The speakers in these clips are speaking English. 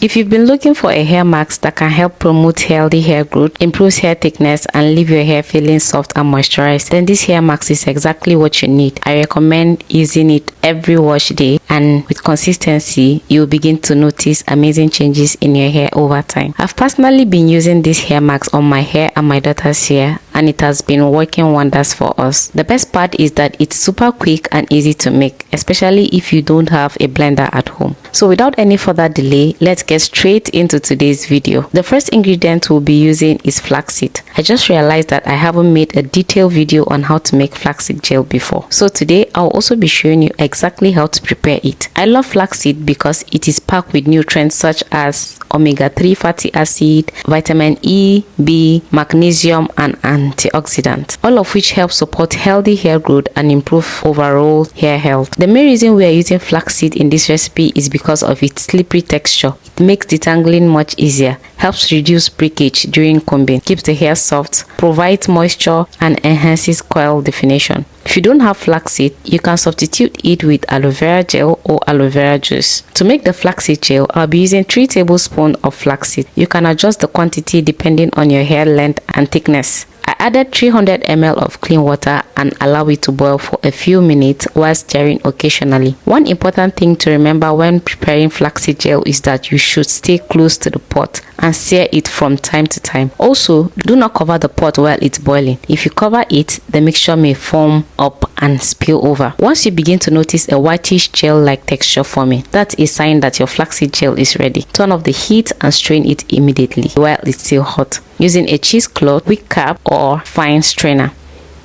If you've been looking for a hair mask that can help promote healthy hair growth, improves hair thickness, and leave your hair feeling soft and moisturized, then this hair mask is exactly what you need. I recommend using it every wash day, and with consistency, you'll begin to notice amazing changes in your hair over time. I've personally been using this hair mask on my hair and my daughter's hair, and it has been working wonders for us. The best part is that it's super quick and easy to make, especially if you don't have a blender at home. So without any further delay, let's get straight into today's video. The first ingredient we'll be using is flaxseed. I just realized that I haven't made a detailed video on how to make flaxseed gel before. So today I'll also be showing you exactly how to prepare it. I love flaxseed because it is packed with nutrients such as omega-3 fatty acid, vitamin E, B, magnesium, and antioxidants, all of which help support healthy hair growth and improve overall hair health. The main reason we are using flaxseed in this recipe is because of its slippery texture. It makes detangling much easier, helps reduce breakage during combing, keeps the hair soft, provides moisture, and enhances coil definition. If you don't have flaxseed, you can substitute it with aloe vera gel or aloe vera juice. To make the flaxseed gel, I'll be using 3 tablespoons of flaxseed. You can adjust the quantity depending on your hair length and thickness. I added 300 ml of clean water and allow it to boil for a few minutes while stirring occasionally. One important thing to remember when preparing flaxseed gel is that you should stay close to the pot and stir it from time to time. Also, do not cover the pot while it's boiling. If you cover it, the mixture may foam up and spill over. Once you begin to notice a whitish gel-like texture forming, that's a sign that your flaxseed gel is ready. Turn off the heat and strain it immediately while it's still hot, using a cheesecloth, quick cap, or fine strainer.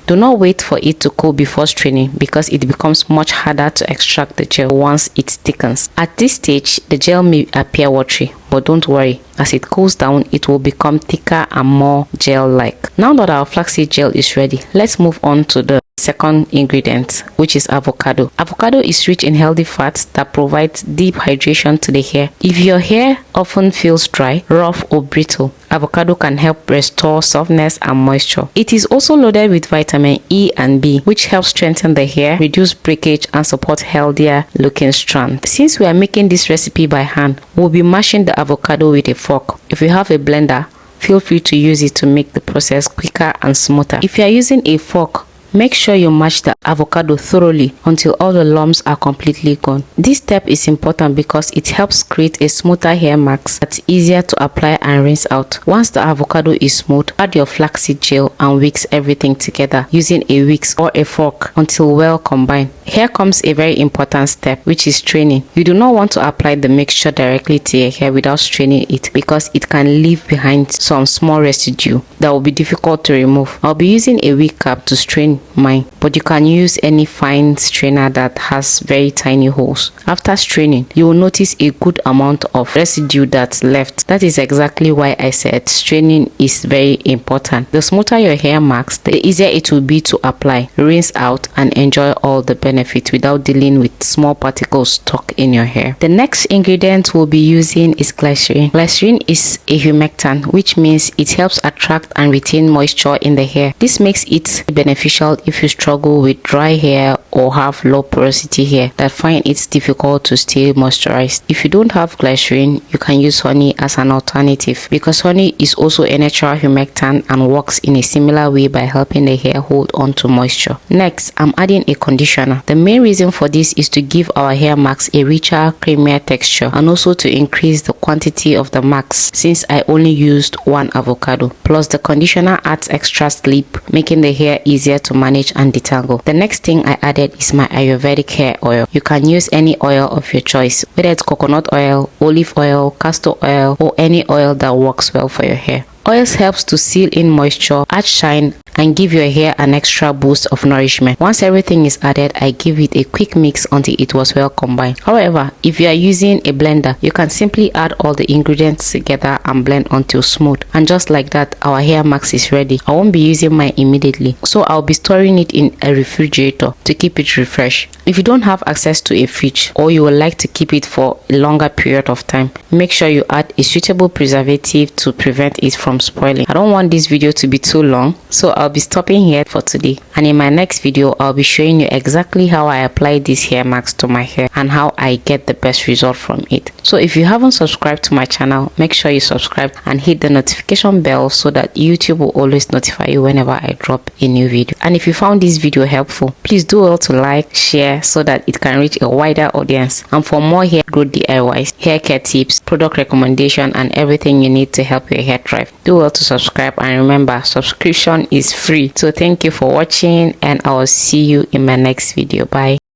Do not wait for it to cool before straining because it becomes much harder to extract the gel once it thickens. At this stage, the gel may appear watery, but don't worry. As it cools down, it will become thicker and more gel-like. Now that our flaxseed gel is ready, let's move on to the second ingredient, which is avocado. Avocado is rich in healthy fats that provides deep hydration to the hair. If your hair often feels dry, rough, or brittle, avocado can help restore softness and moisture. It is also loaded with vitamin E and B, which helps strengthen the hair, reduce breakage, and support healthier looking strands. Since we are making this recipe by hand, we'll be mashing the avocado with a fork. If you have a blender, feel free to use it to make the process quicker and smoother. If you are using a fork, make sure you mash the avocado thoroughly until all the lumps are completely gone. This step is important because it helps create a smoother hair mask that's easier to apply and rinse out. Once the avocado is smooth, add your flaxseed gel and whisk everything together using a whisk or a fork until well combined. Here comes a very important step, which is straining. You do not want to apply the mixture directly to your hair without straining it because it can leave behind some small residue that will be difficult to remove. I'll be using a wig cap to strain mine, but you can use any fine strainer that has very tiny holes. After straining, you will notice a good amount of residue that's left. That is exactly why I said straining is very important. The smoother your hair mask, the easier it will be to apply, rinse out, and enjoy all the benefits without dealing with small particles stuck in your hair. The next ingredient we'll be using is glycerin. Glycerin is a humectant, which means it helps attract and retain moisture in the hair. This makes it beneficial if you struggle with dry hair or have low porosity hair that find it difficult to stay moisturized. If you don't have glycerin, you can use honey as an alternative because honey is also a natural humectant and works in a similar way by helping the hair hold on to moisture. Next, I'm adding a conditioner. The main reason for this is to give our hair mask a richer, creamier texture and also to increase the quantity of the mask since I only used 1 avocado. Plus, the conditioner adds extra slip, making the hair easier to manage and detangle. The next thing I added is my Ayurvedic hair oil. You can use any oil of your choice, whether it's coconut oil, olive oil, castor oil, or any oil that works well for your hair. Oils helps to seal in moisture, add shine, and give your hair an extra boost of nourishment. Once everything is added, I give it a quick mix until it was well combined. However, if you are using a blender, you can simply add all the ingredients together and blend until smooth. And just like that, our hair mask is ready. I won't be using mine immediately, so I'll be storing it in a refrigerator to keep it refreshed. If you don't have access to a fridge or you would like to keep it for a longer period of time, make sure you add a suitable preservative to prevent it from from spoiling. I don't want this video to be too long, so I'll be stopping here for today, and in my next video I'll be showing you exactly how I apply this hair mask to my hair and how I get the best result from it. So if you haven't subscribed to my channel, make sure you subscribe and hit the notification bell so that YouTube will always notify you whenever I drop a new video. And if you found this video helpful, please do well to like, share so that it can reach a wider audience. And for more hair growth DIYs, hair care tips, product recommendation, and everything you need to help your hair thrive, do well to subscribe. And remember, subscription is free. So thank you for watching, and I will see you in my next video. Bye.